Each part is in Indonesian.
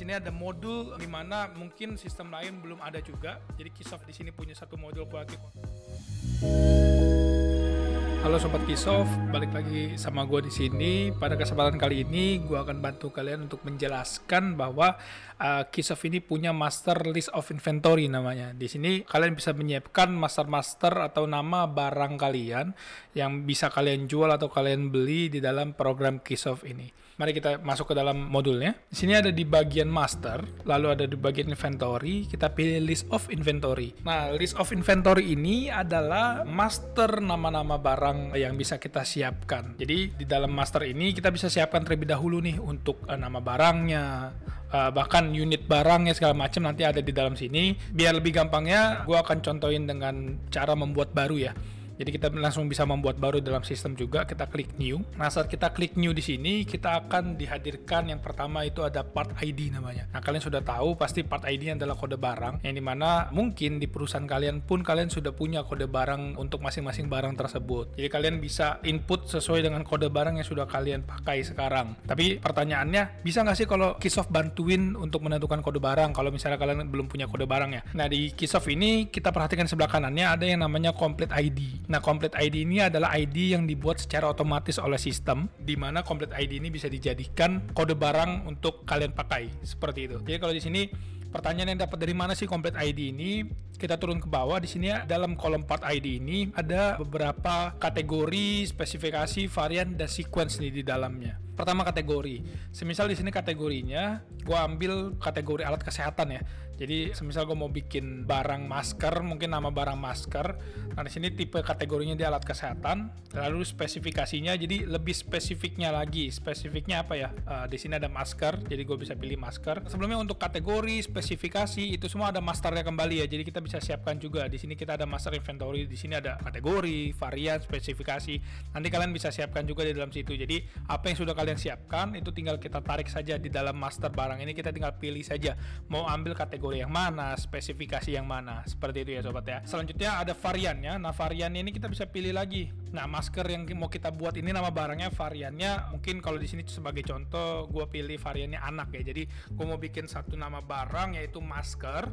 Sini ada modul di mana mungkin sistem lain belum ada juga. Jadi Keysoft di sini punya satu modul quality. Halo Sobat Keysoft, balik lagi sama gue di sini. Pada kesempatan kali ini, gue akan bantu kalian untuk menjelaskan bahwa Keysoft ini punya master list of inventory namanya. Di sini kalian bisa menyiapkan master atau nama barang kalian yang bisa kalian jual atau kalian beli di dalam program Keysoft ini. Mari kita masuk ke dalam modulnya. Di sini ada di bagian master, lalu ada di bagian inventory, kita pilih list of inventory. Nah, list of inventory ini adalah master nama-nama barang yang bisa kita siapkan. Jadi di dalam master ini kita bisa siapkan terlebih dahulu nih untuk nama barangnya, bahkan unit barangnya segala macam nanti ada di dalam sini. Biar lebih gampangnya, gue akan contohin dengan cara membuat baru ya. Jadi kita langsung bisa membuat baru dalam sistem juga. Kita klik new. Nah, saat kita klik new di sini, kita akan dihadirkan yang pertama itu ada part ID namanya. Nah, kalian sudah tahu pasti part ID adalah kode barang, yang dimana mungkin di perusahaan kalian pun kalian sudah punya kode barang untuk masing-masing barang tersebut. Jadi kalian bisa input sesuai dengan kode barang yang sudah kalian pakai sekarang. Tapi pertanyaannya, bisa nggak sih kalau Keysoft bantuin untuk menentukan kode barang kalau misalnya kalian belum punya kode barang ya? Nah, di Keysoft ini kita perhatikan sebelah kanannya ada yang namanya complete ID. Nah, complete ID ini adalah ID yang dibuat secara otomatis oleh sistem, di mana complete ID ini bisa dijadikan kode barang untuk kalian pakai, seperti itu. Jadi kalau di sini pertanyaan yang dapat dari mana sih complete ID ini? Kita turun ke bawah. Di sini dalam kolom part ID ini ada beberapa kategori, spesifikasi, varian, dan sequence nih di dalamnya. Pertama kategori. Semisal di sini kategorinya, gue ambil kategori alat kesehatan ya. Jadi semisal gue mau bikin barang masker, mungkin nama barang masker. Nah di sini tipe kategorinya di alat kesehatan. Lalu spesifikasinya, jadi lebih spesifiknya lagi. Spesifiknya apa ya? Di sini ada masker, jadi gue bisa pilih masker. Sebelumnya untuk kategori, spesifikasi itu semua ada masternya kembali ya. Jadi kita bisa siapkan juga. Di sini kita ada master inventory. Di sini ada kategori, varian, spesifikasi. Nanti kalian bisa siapkan juga di dalam situ. Jadi apa yang sudah kalian siapkan itu tinggal kita tarik saja di dalam master barang ini. Kita tinggal pilih saja mau ambil kategori yang mana, spesifikasi yang mana, seperti itu ya sobat ya. Selanjutnya ada variannya. Nah variannya ini kita bisa pilih lagi. Nah masker yang mau kita buat ini nama barangnya, variannya mungkin kalau di sini sebagai contoh gue pilih variannya anak ya. Jadi gue mau bikin satu nama barang yaitu masker,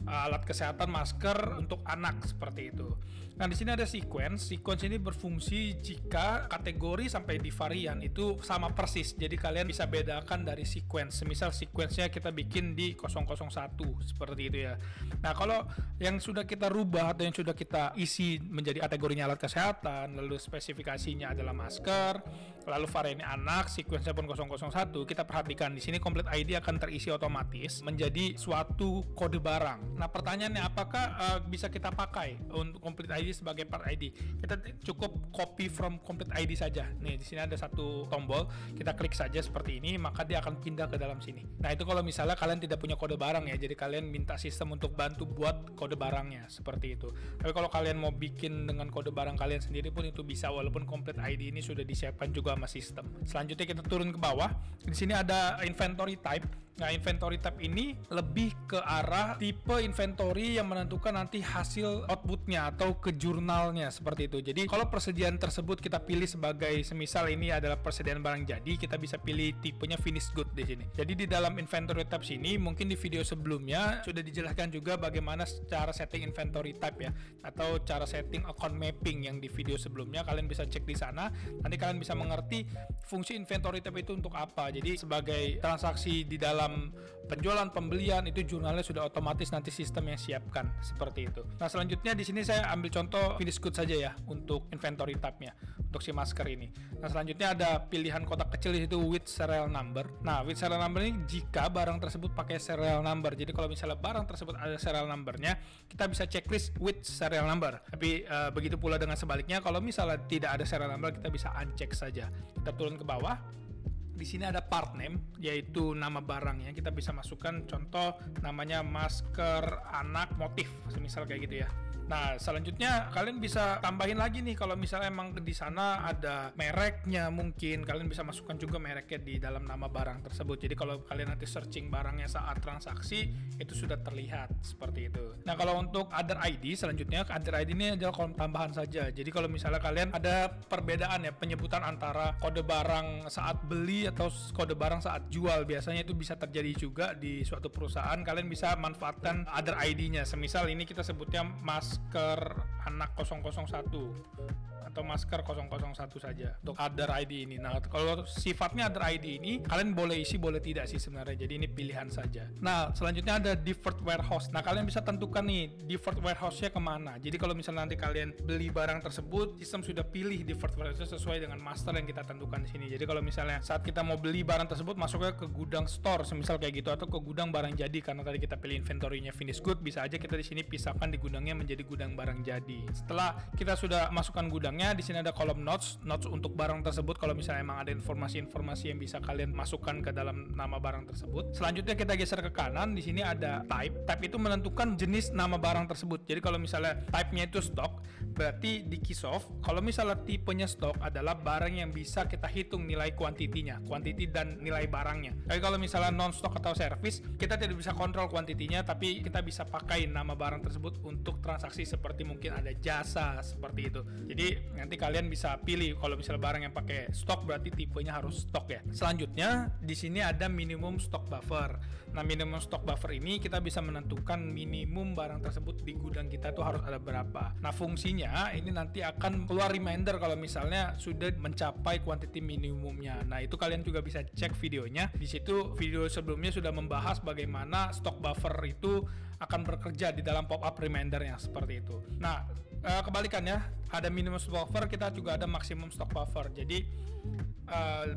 alat kesehatan masker untuk anak, seperti itu. Nah di sini ada sequence. Sequence ini berfungsi jika kategori sampai di varian itu sama persis. Jadi kalian bisa bedakan dari sequence. Misal sequence-nya kita bikin di 001 seperti itu ya. Nah kalau yang sudah kita rubah atau yang sudah kita isi menjadi kategorinya alat kesehatan, lalu spesifikasinya adalah masker, lalu variannya anak, sequence-nya pun 001, kita perhatikan di sini complete ID akan terisi otomatis menjadi suatu kode barang. Nah pertanyaannya, apakah bisa kita pakai untuk complete ID sebagai part ID? Kita cukup copy from complete ID saja. Nih di sini ada satu tombol, kita klik saja seperti ini, maka dia akan pindah ke dalam sini. Nah itu kalau misalnya kalian tidak punya kode barang ya, jadi kalian minta sistem untuk bantu buat kode barangnya, seperti itu. Tapi kalau kalian mau bikin dengan kode barang kalian sendiri pun itu bisa, walaupun complete ID ini sudah disiapkan juga sama sistem. Selanjutnya kita turun ke bawah. Di sini ada inventory type. Nah, inventory type ini lebih ke arah tipe inventory yang menentukan nanti hasil outputnya atau ke jurnalnya, seperti itu. Jadi kalau persediaan tersebut kita pilih sebagai, semisal ini adalah persediaan barang jadi, kita bisa pilih tipenya finished good di sini. Jadi di dalam inventory type sini, mungkin di video sebelumnya sudah dijelaskan juga bagaimana cara setting inventory type ya, atau cara setting account mapping yang di video sebelumnya. Kalian bisa cek di sana. Nanti kalian bisa mengerti fungsi inventory type itu untuk apa. Jadi sebagai transaksi di dalam penjualan pembelian itu jurnalnya sudah otomatis nanti sistem yang siapkan, seperti itu. Nah selanjutnya di sini saya ambil contoh finished good saja ya untuk inventory tab-nya untuk si masker ini. Nah selanjutnya ada pilihan kotak kecil di situ with serial number. Nah with serial number ini jika barang tersebut pakai serial number. Jadi kalau misalnya barang tersebut ada serial numbernya, kita bisa checklist with serial number. Tapi begitu pula dengan sebaliknya, kalau misalnya tidak ada serial number, kita bisa uncheck saja. Kita turun ke bawah. Di sini ada part name, yaitu nama barangnya. Kita bisa masukkan contoh namanya masker anak motif, semisal kayak gitu ya. Nah, selanjutnya kalian bisa tambahin lagi nih, kalau misalnya emang di sana ada mereknya, mungkin kalian bisa masukkan juga mereknya di dalam nama barang tersebut. Jadi kalau kalian nanti searching barangnya saat transaksi, itu sudah terlihat seperti itu. Nah, kalau untuk other ID, selanjutnya other ID ini adalah kolom tambahan saja. Jadi kalau misalnya kalian ada perbedaan ya, penyebutan antara kode barang saat beli atau kode barang saat jual, biasanya itu bisa terjadi juga di suatu perusahaan. Kalian bisa manfaatkan other ID-nya. Semisal ini kita sebutnya masker anak 001 atau masker 001 saja untuk other ID ini. Nah, kalau sifatnya other ID ini kalian boleh isi boleh tidak sih sebenarnya, jadi ini pilihan saja. Nah, selanjutnya ada default warehouse. Nah, kalian bisa tentukan nih default warehouse-nya kemana. Jadi kalau misalnya nanti kalian beli barang tersebut, sistem sudah pilih default warehouse sesuai dengan master yang kita tentukan di sini. Jadi kalau misalnya saat kita mau beli barang tersebut masuknya ke gudang store semisal kayak gitu, atau ke gudang barang jadi, karena tadi kita pilih inventory-nya finished good, bisa aja kita di sini pisahkan di gudangnya menjadi gudang barang jadi. Setelah kita sudah masukkan gudangnya, di sini ada kolom notes untuk barang tersebut. Kalau misalnya emang ada informasi-informasi yang bisa kalian masukkan ke dalam nama barang tersebut. Selanjutnya kita geser ke kanan, di sini ada type. Type itu menentukan jenis nama barang tersebut. Jadi kalau misalnya type-nya itu stock, berarti di Keysoft kalau misalnya tipenya stock adalah barang yang bisa kita hitung nilai kuantitinya, kuantiti dan nilai barangnya. Tapi kalau misalnya non stock atau service, kita tidak bisa kontrol kuantitinya, tapi kita bisa pakai nama barang tersebut untuk transaksi seperti mungkin ada jasa seperti itu. Jadi nanti kalian bisa pilih, kalau misalnya barang yang pakai stok berarti tipenya harus stok ya. Selanjutnya di sini ada minimum stock buffer. Nah, minimum stock buffer ini kita bisa menentukan minimum barang tersebut di gudang kita tuh harus ada berapa. Nah, fungsinya ini nanti akan keluar reminder kalau misalnya sudah mencapai kuantiti minimumnya. Nah, itu kalian juga bisa cek videonya. Di situ video sebelumnya sudah membahas bagaimana stock buffer itu akan bekerja di dalam pop-up remindernya seperti itu. Nah, kebalikannya, ada minimum stock buffer, kita juga ada maximum stock buffer. Jadi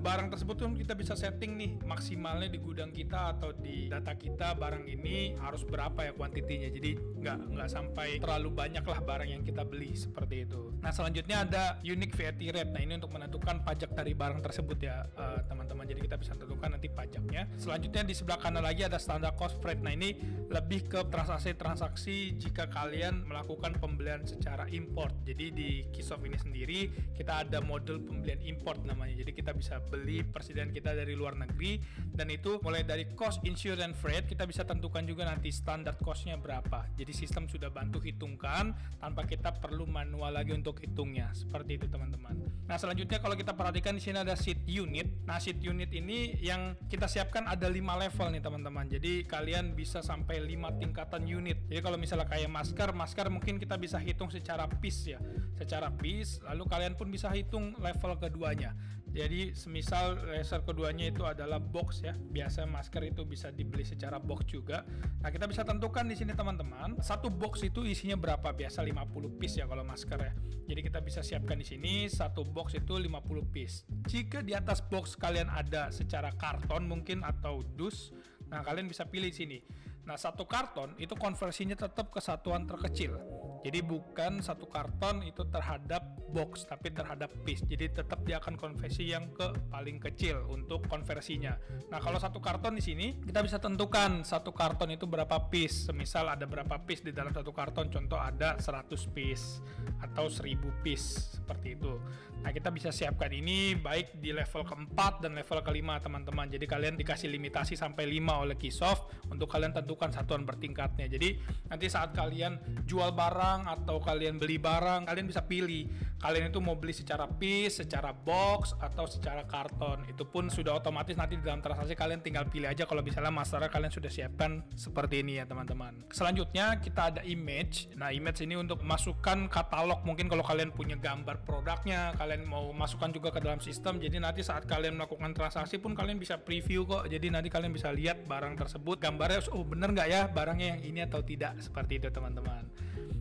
barang tersebut tuh kita bisa setting nih maksimalnya di gudang kita atau di data kita barang ini harus berapa ya kuantitinya. Jadi nggak sampai terlalu banyak lah barang yang kita beli seperti itu. Nah, selanjutnya ada unique VAT rate. Nah, ini untuk menentukan pajak dari barang tersebut ya teman-teman. Jadi kita bisa tentukan nanti pajaknya. Selanjutnya di sebelah kanan lagi ada standard cost rate. Nah, ini lebih ke transaksi jika kalian melakukan pembelian secara import. Jadi di Keysoft ini sendiri kita ada model pembelian import namanya. Jadi kita bisa beli persediaan kita dari luar negeri, dan itu mulai dari cost, insurance, freight, kita bisa tentukan juga nanti standar costnya berapa. Jadi sistem sudah bantu hitungkan tanpa kita perlu manual lagi untuk hitungnya. Seperti itu teman-teman. Nah, selanjutnya kalau kita perhatikan di sini ada sheet unit. Nah, sheet unit ini yang kita siapkan ada 5 level nih teman-teman. Jadi kalian bisa sampai 5 tingkatan unit. Jadi kalau misalnya kayak masker mungkin kita bisa hitung secara piece ya. Secara piece, lalu kalian pun bisa hitung level keduanya. Jadi semisal laser keduanya itu adalah box ya. Biasa masker itu bisa dibeli secara box juga. Nah, kita bisa tentukan di sini teman-teman. Satu box itu isinya berapa? Biasa 50 piece ya kalau masker ya. Jadi kita bisa siapkan di sini satu box itu 50 piece. Jika di atas box kalian ada secara karton mungkin atau dus, nah kalian bisa pilih di sini. Nah, satu karton itu konversinya tetap ke satuan terkecil. Jadi bukan satu karton itu terhadap box, tapi terhadap piece. Jadi tetap dia akan konversi yang ke paling kecil untuk konversinya. Nah, kalau satu karton di sini kita bisa tentukan satu karton itu berapa piece. Semisal ada berapa piece di dalam satu karton, contoh ada 100 piece atau 1000 piece seperti itu. Nah, kita bisa siapkan ini baik di level keempat dan level kelima teman-teman. Jadi kalian dikasih limitasi sampai 5 oleh Keysoft untuk kalian tentukan satuan bertingkatnya. Jadi nanti saat kalian jual barang atau kalian beli barang, kalian bisa pilih kalian itu mau beli secara piece, secara box, atau secara karton. Itu pun sudah otomatis nanti di dalam transaksi kalian tinggal pilih aja kalau misalnya masternya kalian sudah siapkan seperti ini ya teman-teman. Selanjutnya kita ada image. Nah, image ini untuk masukkan katalog. Mungkin kalau kalian punya gambar produknya, kalian mau masukkan juga ke dalam sistem. Jadi nanti saat kalian melakukan transaksi pun kalian bisa preview kok. Jadi nanti kalian bisa lihat barang tersebut, gambarnya, oh bener nggak ya barangnya yang ini atau tidak, seperti itu teman-teman.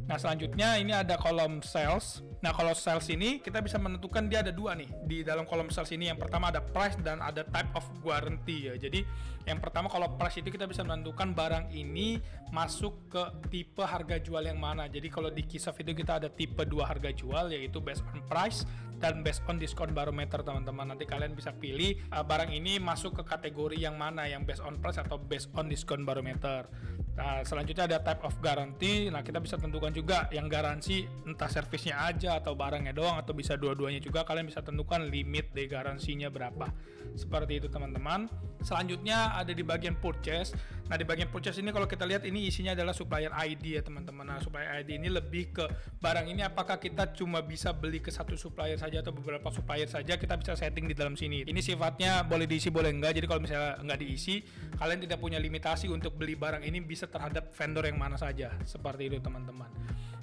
Nah, selanjutnya ini ada kolom sales. Nah, kalau sales ini kita bisa menentukan dia ada dua nih. Di dalam kolom sales ini yang pertama ada price dan ada type of guarantee ya. Jadi yang pertama kalau price itu kita bisa menentukan barang ini masuk ke tipe harga jual yang mana. Jadi kalau di Keysoft itu kita ada tipe 2 harga jual, yaitu based on price dan based on discount barometer teman-teman. Nanti kalian bisa pilih barang ini masuk ke kategori yang mana, yang based on price atau based on discount barometer. Nah, selanjutnya ada type of guarantee. Nah, kita bisa tentukan juga juga yang garansi entah servisnya aja atau barangnya doang, atau bisa dua-duanya juga. Kalian bisa tentukan limit dari garansinya berapa. Seperti itu teman-teman. Selanjutnya ada di bagian purchase. Nah, di bagian purchase ini kalau kita lihat ini isinya adalah supplier ID ya teman-teman. Nah, supplier ID ini lebih ke barang ini apakah kita cuma bisa beli ke satu supplier saja atau beberapa supplier saja, kita bisa setting di dalam sini. Ini sifatnya boleh diisi boleh enggak. Jadi kalau misalnya enggak diisi, kalian tidak punya limitasi untuk beli barang ini bisa terhadap vendor yang mana saja. Seperti itu teman-teman.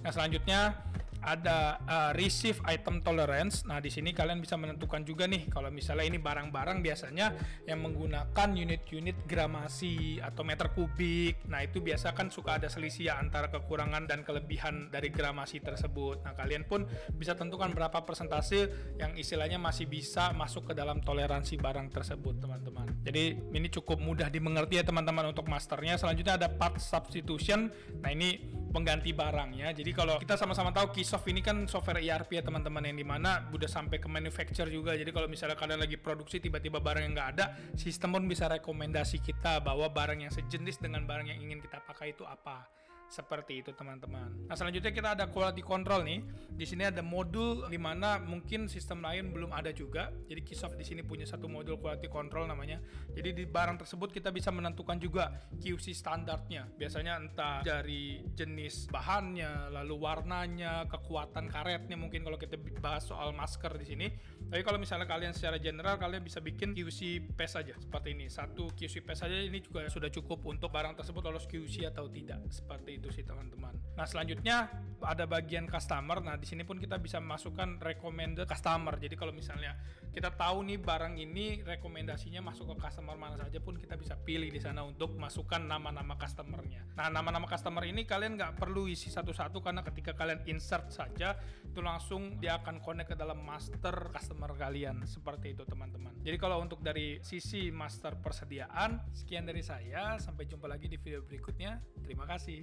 Nah, selanjutnya ada receive item tolerance. Nah, di sini kalian bisa menentukan juga nih kalau misalnya ini barang-barang biasanya yang menggunakan unit-unit gramasi atau meter kubik. Nah, itu biasa kan suka ada selisih ya antara kekurangan dan kelebihan dari gramasi tersebut. Nah, kalian pun bisa tentukan berapa persentase yang istilahnya masih bisa masuk ke dalam toleransi barang tersebut, teman-teman. Jadi, ini cukup mudah dimengerti ya teman-teman untuk masternya. Selanjutnya ada part substitution. Nah, ini pengganti barang ya. Jadi kalau kita sama-sama tahu Keysoft ini kan software ERP ya teman-teman, yang dimana udah sampai ke manufacturer juga. Jadi kalau misalnya kalian lagi produksi tiba-tiba barang yang nggak ada, sistem pun bisa rekomendasi kita bahwa barang yang sejenis dengan barang yang ingin kita pakai itu apa. Seperti itu teman-teman. Nah, selanjutnya kita ada quality control nih. Di sini ada modul di mana mungkin sistem lain belum ada juga. Jadi Keysoft di sini punya satu modul quality control namanya. Jadi di barang tersebut kita bisa menentukan juga QC standarnya. Biasanya entah dari jenis bahannya, lalu warnanya, kekuatan karetnya, mungkin kalau kita bahas soal masker di sini. Tapi kalau misalnya kalian secara general kalian bisa bikin QC PES saja seperti ini. Satu QC PES saja ini juga sudah cukup untuk barang tersebut lolos QC atau tidak. Seperti itu sih teman-teman. Nah, selanjutnya ada bagian customer. Nah, di sini pun kita bisa masukkan recommended customer. Jadi kalau misalnya kita tahu nih barang ini rekomendasinya masuk ke customer mana saja pun kita bisa pilih di sana untuk masukkan nama-nama customernya. Nah, nama-nama customer ini kalian nggak perlu isi satu-satu karena ketika kalian insert saja itu langsung dia akan connect ke dalam master customer kalian. Seperti itu teman-teman. Jadi kalau untuk dari sisi master persediaan, sekian dari saya. Sampai jumpa lagi di video berikutnya. Terima kasih.